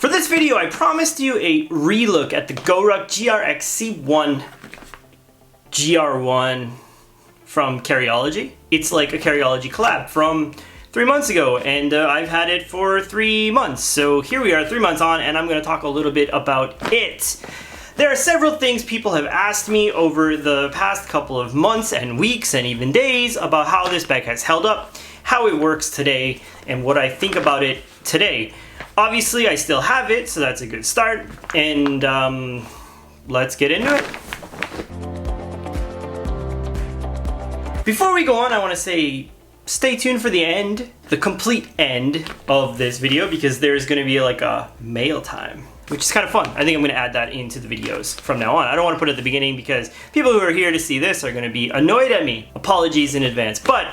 For this video, I promised you a relook at the GORUCK GRXC1 GR1 from Carryology. It's like a Carryology collab from 3 months ago, and I've had it for 3 months. So here we are 3 months on, and I'm going to talk a little bit about it. There are several things people have asked me over the past couple of months and weeks and even days about how this bag has held up, how it works today, and what I think about it today. Obviously, I still have it, so that's a good start, and let's get into it. Before we go on, I want to say stay tuned for the end, the complete end of this video, because there's going to be like a mail time, which is kind of fun. I think I'm going to add that into the videos from now on. I don't want to put it at the beginning because people who are here to see this are going to be annoyed at me. Apologies in advance. But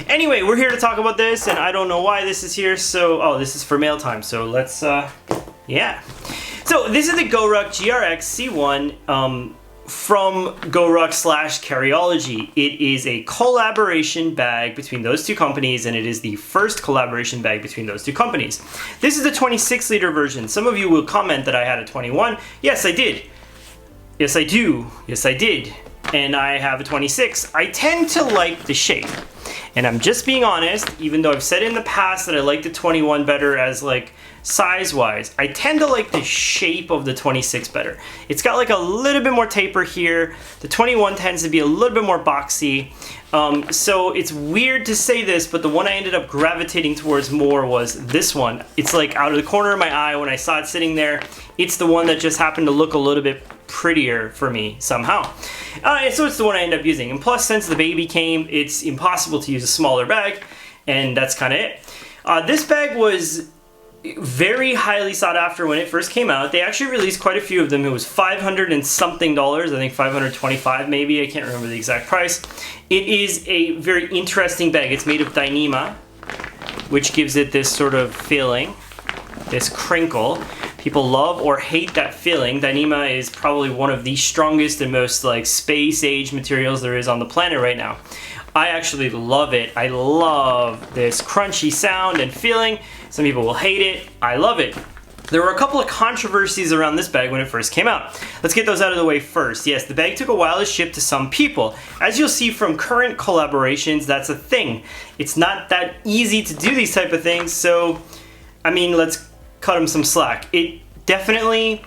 anyway, we're here to talk about this, and I don't know why this is here, so, oh, this is for mail time, so let's, yeah. So this is the GORUCK GRXC1 from GORUCK / Carryology. It is a collaboration bag between those two companies, and it is the first collaboration bag between those two companies. This is the 26-liter version. Some of you will comment that I had a 21. Yes, I did. Yes, I do. Yes, I did. And I have a 26. I tend to like the shape. And I'm just being honest, even though I've said in the past that I like the 21 better as like size-wise, I tend to like the shape of the 26 better. It's got like a little bit more taper here. The 21 tends to be a little bit more boxy. So it's weird to say this, but the one I ended up gravitating towards more was this one. It's like out of the corner of my eye when I saw it sitting there, it's the one that just happened to look a little bit prettier for me somehow. And so it's the one I end up using. And plus, since the baby came, it's impossible to use a smaller bag, and that's kind of it. This bag was very highly sought after when it first came out. They actually released quite a few of them. It was $500 and something, I think $525 maybe, I can't remember the exact price. It is a very interesting bag. It's made of Dyneema, which gives it this sort of feeling, this crinkle. People love or hate that feeling. Dyneema is probably one of the strongest and most like space-age materials there is on the planet right now. I actually love it. I love this crunchy sound and feeling. Some people will hate it. I love it. There were a couple of controversies around this bag when it first came out. Let's get those out of the way first. Yes, the bag took a while to ship to some people. As you'll see from current collaborations, that's a thing. It's not that easy to do these type of things, so, I mean, let's cut them some slack. It definitely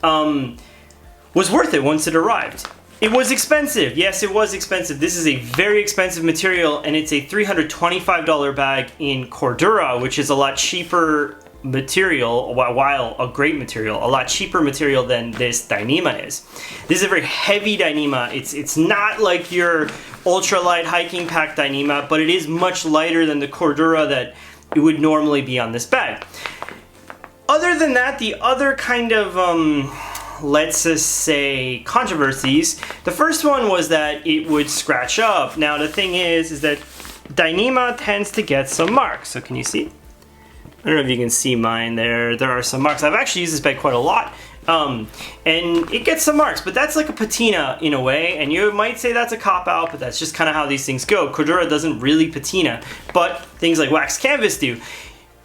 was worth it once it arrived. It was expensive. Yes, it was expensive. This is a very expensive material, and it's a $325 bag in Cordura, which is a lot cheaper material, while a great material, a lot cheaper material than this Dyneema is. This is a very heavy Dyneema. It's not like your ultralight hiking pack Dyneema, but it is much lighter than the Cordura that it would normally be on this bag. Other than that, the other kind of let's just say controversies. The first one was that it would scratch up. Now the thing is that Dyneema tends to get some marks. So can you see? I don't know if you can see mine there. There are some marks. I've actually used this bag quite a lot. And it gets some marks, but that's like a patina in a way, and you might say that's a cop-out, but that's just kind of how these things go. Cordura doesn't really patina, but things like wax canvas do.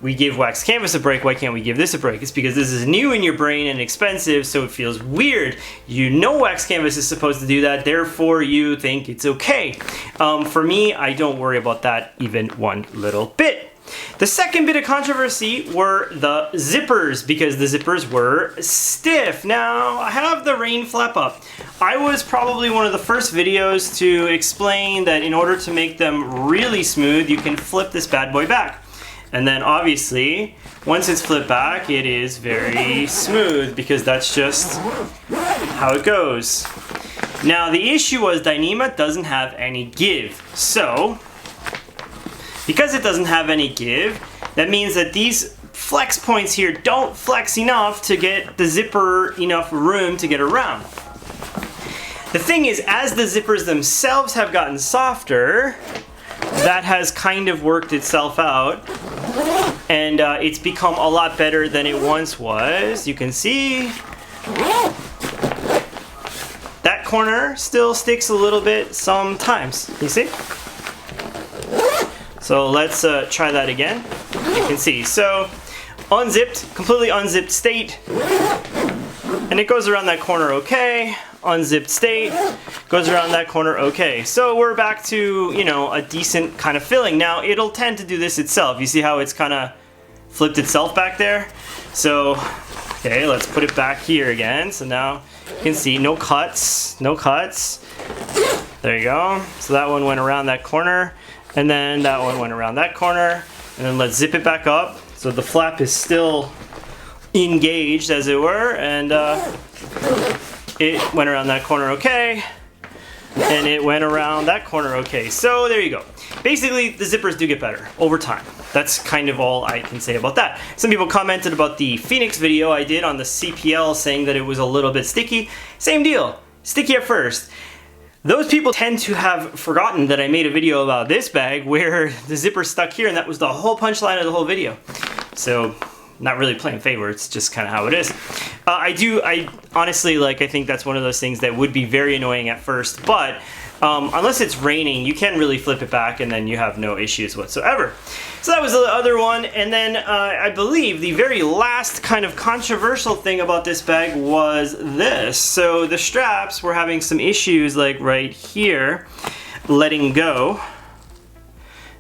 We give wax canvas a break, why can't we give this a break? It's because this is new in your brain and expensive, so it feels weird. You know wax canvas is supposed to do that, therefore you think it's okay. For me, I don't worry about that even one little bit. The second bit of controversy were the zippers, because the zippers were stiff. Now, I have the rain flap up. I was probably one of the first videos to explain that in order to make them really smooth, you can flip this bad boy back. And then obviously, once it's flipped back, it is very smooth because that's just how it goes. Now the issue was Dyneema doesn't have any give. So, because it doesn't have any give, that means that these flex points here don't flex enough to get the zipper enough room to get around. The thing is, as the zippers themselves have gotten softer, that has kind of worked itself out, and it's become a lot better than it once was. You can see that corner still sticks a little bit sometimes. You see? So let's try that again. You can see. So unzipped, completely unzipped state, and it goes around that corner okay. Unzipped state, goes around that corner okay. So we're back to, you know, a decent kind of filling. Now it'll tend to do this itself. You see how it's kind of flipped itself back there? So, okay, let's put it back here again. So now you can see no cuts, no cuts. There you go. So that one went around that corner, and then that one went around that corner, and then let's zip it back up. So the flap is still engaged, as it were, and it went around that corner okay, and it went around that corner okay. So there you go. Basically, the zippers do get better over time. That's kind of all I can say about that. Some people commented about the Phoenix video I did on the CPL, saying that it was a little bit sticky. Same deal, sticky at first. Those people tend to have forgotten that I made a video about this bag where the zipper stuck here, and that was the whole punchline of the whole video. So, not really playing favor, it's just kind of how it is. I honestly, like, I think that's one of those things that would be very annoying at first, but unless it's raining, you can really flip it back and then you have no issues whatsoever. So that was the other one, and then I believe the very last kind of controversial thing about this bag was this. So the straps were having some issues, like right here, letting go.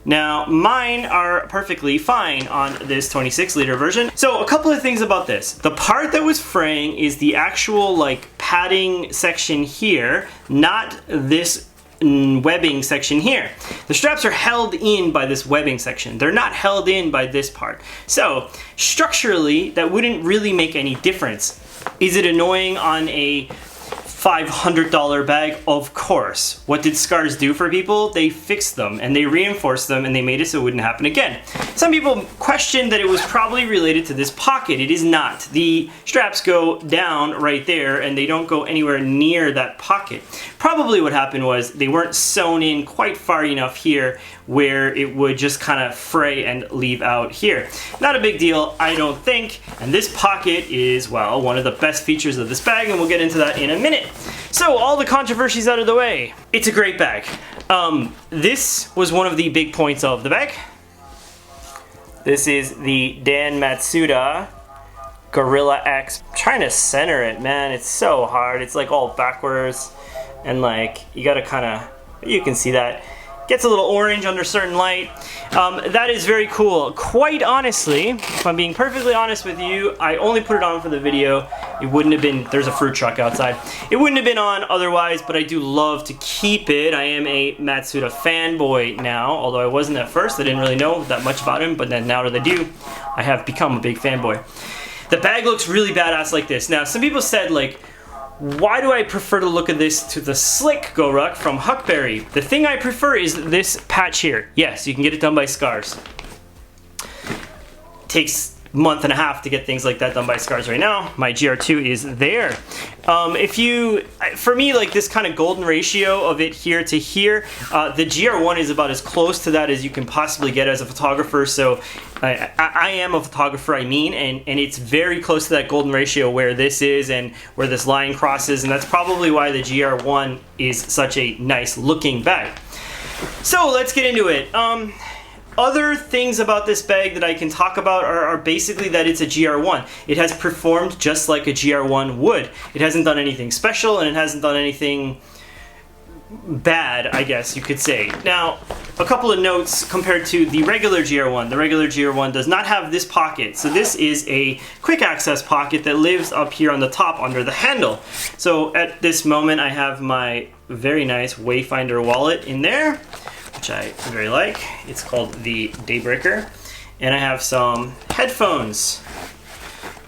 Now, mine are perfectly fine on this 26-liter version. So a couple of things about this. The part that was fraying is the actual like padding section here, not this webbing section here. The straps are held in by this webbing section. They're not held in by this part. So structurally, that wouldn't really make any difference. Is it annoying on a $500 bag? Of course. What did Scars do for people? They fixed them and they reinforced them and they made it so it wouldn't happen again. Some people questioned that it was probably related to this pocket. It is not. The straps go down right there and they don't go anywhere near that pocket. Probably what happened was they weren't sewn in quite far enough here where it would just kind of fray and leave out here. Not a big deal, I don't think. And this pocket is, well, one of the best features of this bag, and we'll get into that in a minute. So all the controversies out of the way. It's a great bag. This was one of the big points of the bag. This is the Dan Matsuda Guerrilla X. I'm trying to center it, man. It's so hard. It's like all backwards, and like you gotta kind of, you can see that. Gets a little orange under certain light. That is very cool. Quite honestly, if I'm being perfectly honest with you, I only put it on for the video. It wouldn't have been, there's a fruit truck outside. It wouldn't have been on otherwise, but I do love to keep it. I am a Matsuda fanboy now, although I wasn't at first. I didn't really know that much about him, but then now that I do, I have become a big fanboy. The bag looks really badass like this. Now, some people said, like, why do I prefer to look at this to the slick GORUCK from Huckberry? The thing I prefer is this patch here. Yes, you can get it done by Scars. Takes a month and a half to get things like that done by Scars right now. My GR2 is there. For me, like this kind of golden ratio of it here to here, the GR1 is about as close to that as you can possibly get as a photographer. So I am a photographer, I mean, and it's very close to that golden ratio where this is and where this line crosses, and that's probably why the GR1 is such a nice looking bag. So let's get into it. Other things about this bag that I can talk about are basically that it's a GR1. It has performed just like a GR1 would. It hasn't done anything special, and it hasn't done anything bad, I guess you could say. Now, a couple of notes compared to the regular GR1. The regular GR1 does not have this pocket. So this is a quick access pocket that lives up here on the top under the handle. So at this moment, I have my very nice Wayfinder wallet in there, which I very like. It's called the Daybreaker. And I have some headphones.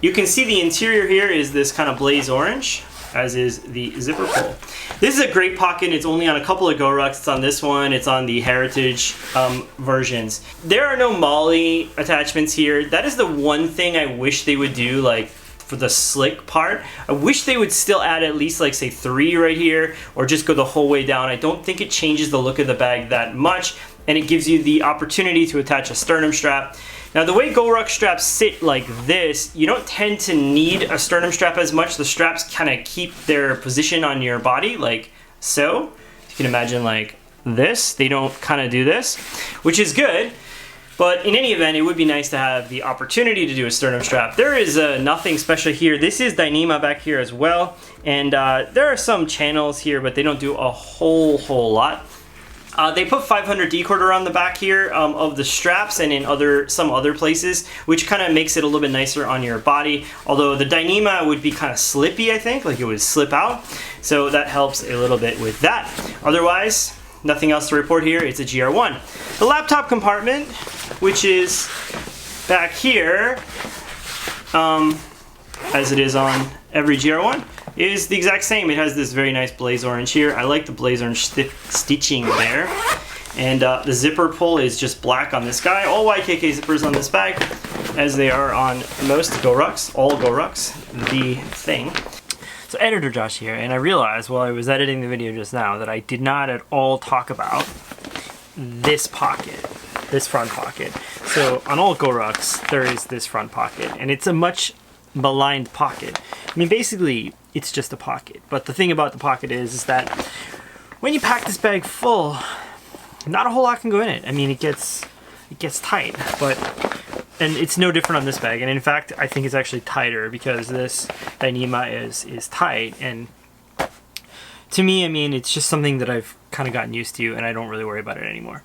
You can see the interior here is this kind of blaze orange, as is the zipper pull. This is a great pocket. It's only on a couple of GORUCKs. It's on this one. It's on the Heritage versions. There are no MOLLE attachments here. That is the one thing I wish they would do, like, for the slick part. I wish they would still add at least, like, say 3 right here, or just go the whole way down. I don't think it changes the look of the bag that much, and it gives you the opportunity to attach a sternum strap. Now, the way GORUCK straps sit like this, you don't tend to need a sternum strap as much. The straps kind of keep their position on your body, like so. You can imagine like this. They don't kind of do this, which is good. But in any event, it would be nice to have the opportunity to do a sternum strap. There is nothing special here. This is Dyneema back here as well. And there are some channels here, but they don't do a whole lot. They put 500 D-cord around the back here of the straps and in some other places, which kind of makes it a little bit nicer on your body. Although the Dyneema would be kind of slippy, I think, like it would slip out. So that helps a little bit with that. Otherwise, nothing else to report here. It's a GR1. The laptop compartment, which is back here, as it is on every GR1, is the exact same. It has this very nice blaze orange here. I like the blaze orange stitching there. And the zipper pull is just black on this guy. All YKK zippers on this bag, as they are on most GORUCKs, all GORUCKs, the thing. So Editor Josh here, and I realized while I was editing the video just now that I did not at all talk about this pocket, this front pocket. So on all GORUCKs, there is this front pocket, and it's a much maligned pocket. I mean, basically, it's just a pocket. But the thing about the pocket is that when you pack this bag full, not a whole lot can go in it. I mean, it gets tight, and it's no different on this bag. And in fact, I think it's actually tighter because this Dyneema is tight. And to me, I mean, it's just something that I've kind of gotten used to, and I don't really worry about it anymore.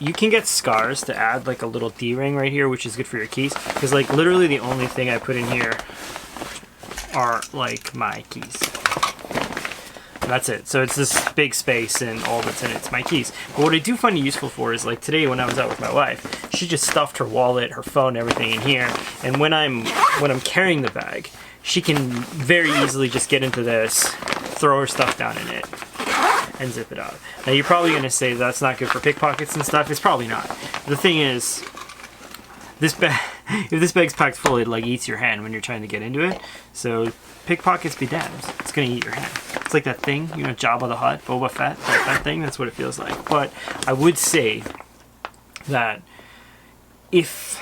You can get scars to add like a little D-ring right here, which is good for your keys. Because like literally the only thing I put in here are like my keys. And that's it. So it's this big space, and all that's in it's my keys. But what I do find it useful for is like today when I was out with my wife, she just stuffed her wallet, her phone, everything in here. And when I'm carrying the bag, she can very easily just get into this, throw her stuff down in it, and zip it out. Now you're probably gonna say that's not good for pickpockets and stuff. It's probably not. The thing is, this bag, if this bag's packed full, it like eats your hand when you're trying to get into it. So pickpockets be damned. It's gonna eat your hand. It's like that thing, you know, Jabba the Hutt, Boba Fett, that thing. That's what it feels like. But I would say that if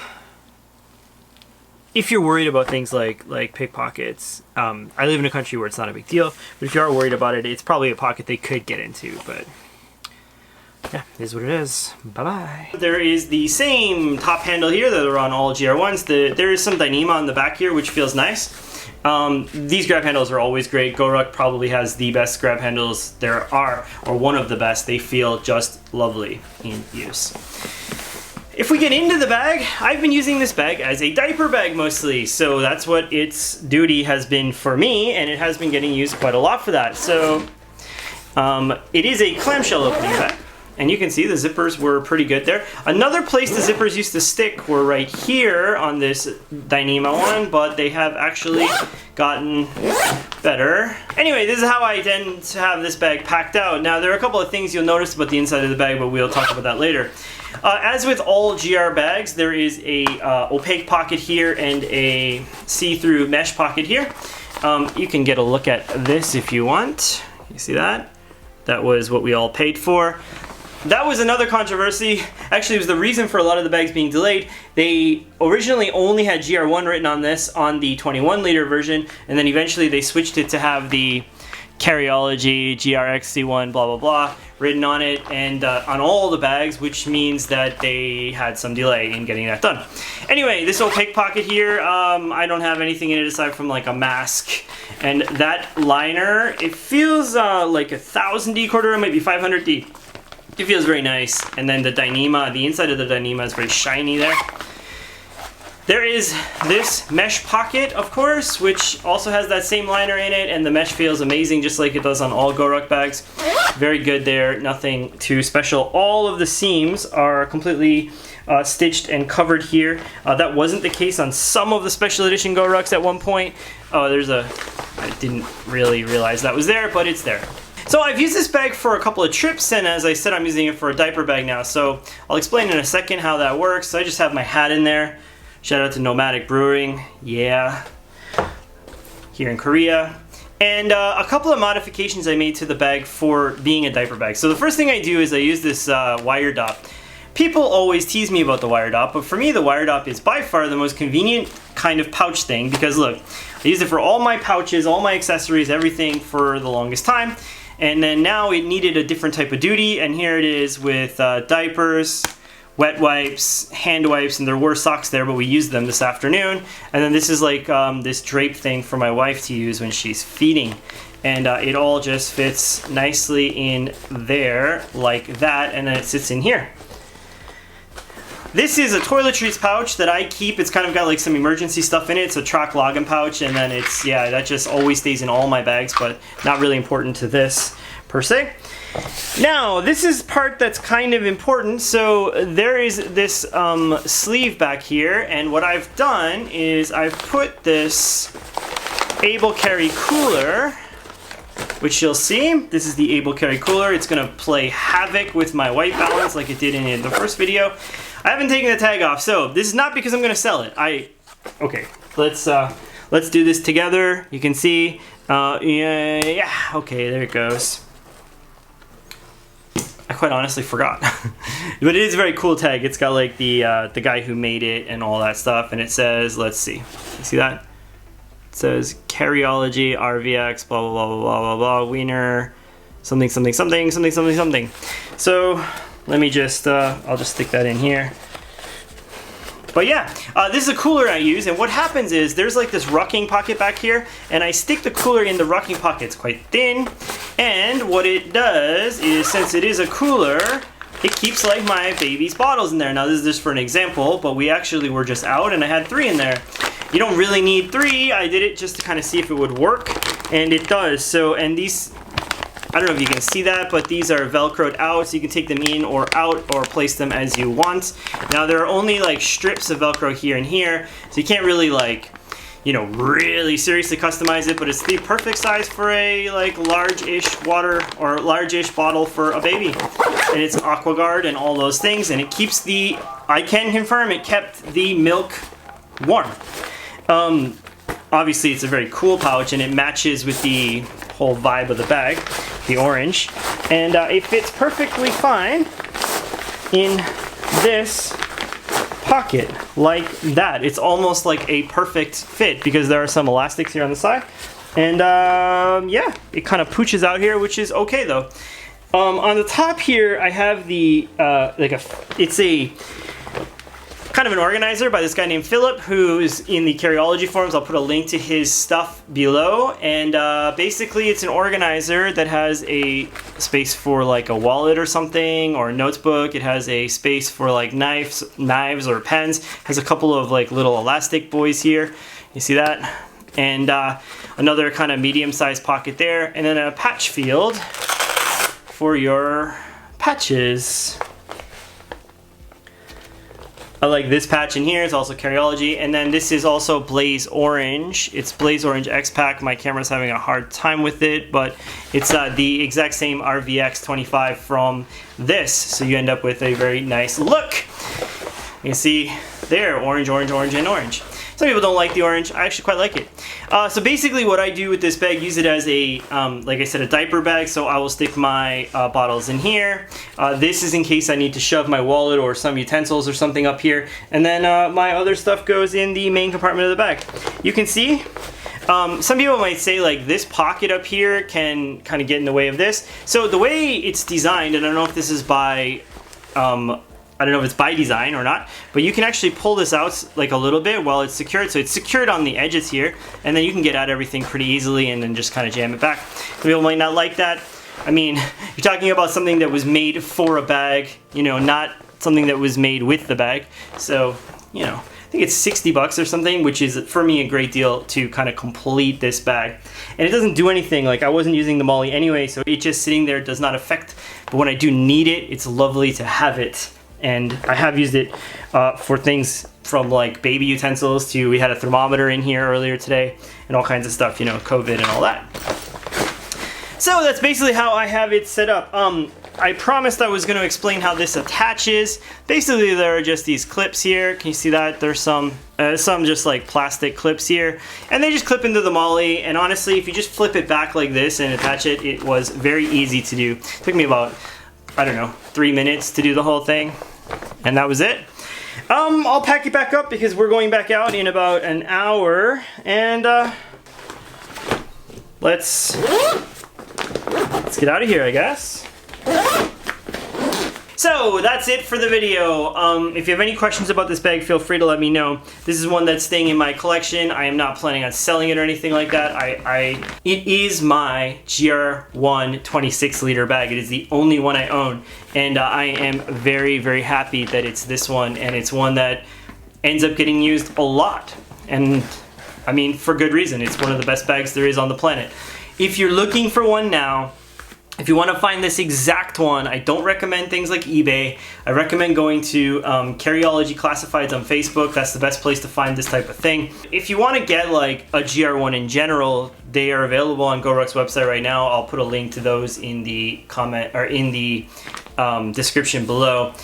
you're worried about things like pickpockets, I live in a country where it's not a big deal, but if you are worried about it, it's probably a pocket they could get into, but yeah, it is what it is. Bye-bye. There is the same top handle here that are on all GR1s. There is some Dyneema on the back here, which feels nice. These grab handles are always great. GORUCK probably has the best grab handles there are, or one of the best. They feel just lovely in use. If we get into the bag, I've been using this bag as a diaper bag mostly, so that's what its duty has been for me, and it has been getting used quite a lot for that. So it is a clamshell opening bag, and you can see the zippers were pretty good there. Another place the zippers used to stick were right here on this Dyneema one, but they have actually gotten better. Anyway, this is how I tend to have this bag packed out. Now there are a couple of things you'll notice about the inside of the bag, but we'll talk about that later. As with all GR bags, there is a opaque pocket here and a see-through mesh pocket here. You can get a look at this if you want. You see that? That was what we all paid for. That was another controversy. Actually, it was the reason for a lot of the bags being delayed. They originally only had GR1 written on this on the 21-liter version, and then eventually they switched it to have the Carryology, GRXC1, blah, blah, blah, written on it, and on all the bags, which means that they had some delay in getting that done. Anyway, this opaque pocket here, I don't have anything in it aside from like a mask. And that liner, it feels like 1,000 D quarter, maybe 500 D. It feels very nice. And then the Dyneema, the inside of the Dyneema is very shiny there. There is this mesh pocket, of course, which also has that same liner in it, and the mesh feels amazing just like it does on all GORUCK bags. Very good there, nothing too special. All of the seams are completely stitched and covered here. That wasn't the case on some of the special edition GORUCKs at one point. Oh, I didn't really realize that was there, but it's there. So I've used this bag for a couple of trips, and as I said, I'm using it for a diaper bag now. So I'll explain in a second how that works. So I just have my hat in there. Shout out to Nomadic Brewing, yeah, here in Korea. And a couple of modifications I made to the bag for being a diaper bag. So the first thing I do is I use this Wire-Dopp. People always tease me about the Wire-Dopp, but for me the Wire-Dopp is by far the most convenient kind of pouch thing, because look, I used it for all my pouches, all my accessories, everything for the longest time. And then now it needed a different type of duty, and here it is with diapers, wet wipes, hand wipes, and there were socks there, but we used them this afternoon. And then this is like this drape thing for my wife to use when she's feeding. And it all just fits nicely in there like that, and then it sits in here. This is a Toiletries pouch that I keep. It's kind of got like some emergency stuff in it. It's a Trakke Laggan pouch, and then it's, yeah, that just always stays in all my bags, but not really important to this per se. Now, this is part that's kind of important. So there is this sleeve back here, and what I've done is I've put this Able Carry cooler, which you'll see. This is the Able Carry cooler. It's gonna play havoc with my white balance like it did in the first video. I haven't taken the tag off, so this is not because I'm gonna sell it. Okay, let's do this together. You can see, yeah, okay, there it goes. I quite honestly forgot, but it is a very cool tag. It's got like the guy who made it and all that stuff, and it says, let's see, you see that? It says Carryology, RVX, blah, blah, blah, blah, blah, blah, wiener, something, something, something, something, something, something. So let me just, I'll just stick that in here. But yeah, this is a cooler I use, and what happens is there's like this rucking pocket back here, and I stick the cooler in the rucking pocket. It's quite thin, and what it does is, since it is a cooler, it keeps like my baby's bottles in there. Now this is just for an example, but we actually were just out and I had 3 in there. You don't really need 3. I did it just to kind of see if it would work, and it does. So, and these, I don't know if you can see that, but these are Velcroed out, so you can take them in or out or place them as you want. Now there are only like strips of Velcro here and here, so you can't really like, you know, really seriously customize it, but it's the perfect size for a like large-ish water or large-ish bottle for a baby. And it's AquaGuard and all those things, and it keeps the, I can confirm it kept the milk warm. Obviously it's a very cool pouch, and it matches with the whole vibe of the bag, the orange, and it fits perfectly fine in this pocket like that. It's almost like a perfect fit because there are some elastics here on the side, and yeah, it kind of pooches out here, which is okay though. On the top here I have the it's a kind of an organizer by this guy named Philip, who's in the Carryology forums. I'll put a link to his stuff below, and basically it's an organizer that has a space for like a wallet or something, or a notebook. It has a space for like knives or pens. Has a couple of like little elastic boys here. You see that? And another kind of medium-sized pocket there, and then a patch field for your patches. I like this patch in here. It's also Carryology, and then this is also Blaze Orange. It's Blaze Orange X-Pack. My camera's having a hard time with it, but it's the exact same RVX25 from this, so you end up with a very nice look. You can see there, orange, orange, orange, and orange. Some people don't like the orange. I actually quite like it. So basically what I do with this bag, use it as a, like I said, a diaper bag. So I will stick my bottles in here. This is in case I need to shove my wallet or some utensils or something up here. And then my other stuff goes in the main compartment of the bag. You can see, some people might say like this pocket up here can kind of get in the way of this. So the way it's designed, and I don't know if this is by, I don't know if it's by design or not, but you can actually pull this out like a little bit while it's secured. So it's secured on the edges here, and then you can get at everything pretty easily and then just kind of jam it back. Some people might not like that. I mean, you're talking about something that was made for a bag, you know, not something that was made with the bag. So, you know, I think it's 60 bucks or something, which is for me a great deal to kind of complete this bag. And it doesn't do anything. Like, I wasn't using the Molly anyway, so it just sitting there does not affect. But when I do need it, it's lovely to have it. And I have used it for things from like baby utensils to, we had a thermometer in here earlier today and all kinds of stuff, you know, COVID and all that. So that's basically how I have it set up. I promised I was going to explain how this attaches. Basically there are just these clips here. Can you see that? There's some just like plastic clips here, and they just clip into the Molly. And honestly, if you just flip it back like this and attach it, it was very easy to do. It took me about, I don't know, 3 minutes to do the whole thing. And that was it. I'll pack it back up because we're going back out in about an hour, and let's get out of here, I guess. So that's it for the video. If you have any questions about this bag, feel free to let me know. This is one that's staying in my collection. I am not planning on selling it or anything like that. It is my GR1 26 liter bag. It is the only one I own, and I am very, very happy that it's this one, and it's one that ends up getting used a lot. And I mean, for good reason. It's one of the best bags there is on the planet. If you're looking for one now, if you want to find this exact one, I don't recommend things like eBay. I recommend going to Carryology Classifieds on Facebook. That's the best place to find this type of thing. If you want to get like a GR1 in general, they are available on GORUCK's website right now. I'll put a link to those in the comment or in the description below.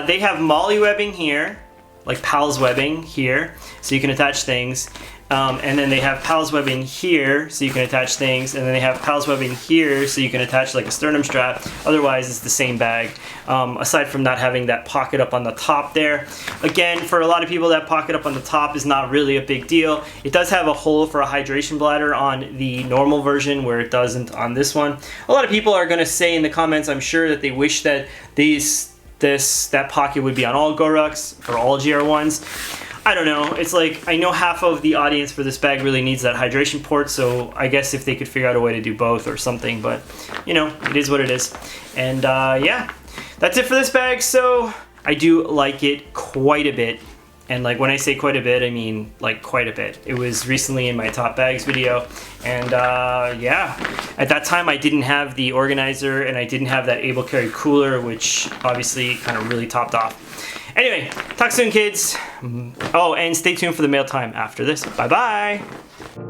They have MOLLE webbing here, like PALS webbing here, so you can attach things. And then they have PALS webbing here, so you can attach things, and then they have PALS webbing here, so you can attach like a sternum strap. Otherwise, it's the same bag, aside from not having that pocket up on the top there. Again, for a lot of people, that pocket up on the top is not really a big deal. It does have a hole for a hydration bladder on the normal version, where it doesn't on this one. A lot of people are going to say in the comments, I'm sure, that they wish that that pocket would be on all GORUCKs or all GR1s. I don't know. It's like, I know half of the audience for this bag really needs that hydration port, so I guess if they could figure out a way to do both or something, but you know, it is what it is. And yeah, that's it for this bag. So I do like it quite a bit. And like when I say quite a bit, I mean like quite a bit. It was recently in my top bags video, and yeah, at that time I didn't have the organizer and I didn't have that able carry cooler, which obviously kind of really topped off. Anyway, talk soon, kids. Oh, and stay tuned for the mail time after this. Bye bye.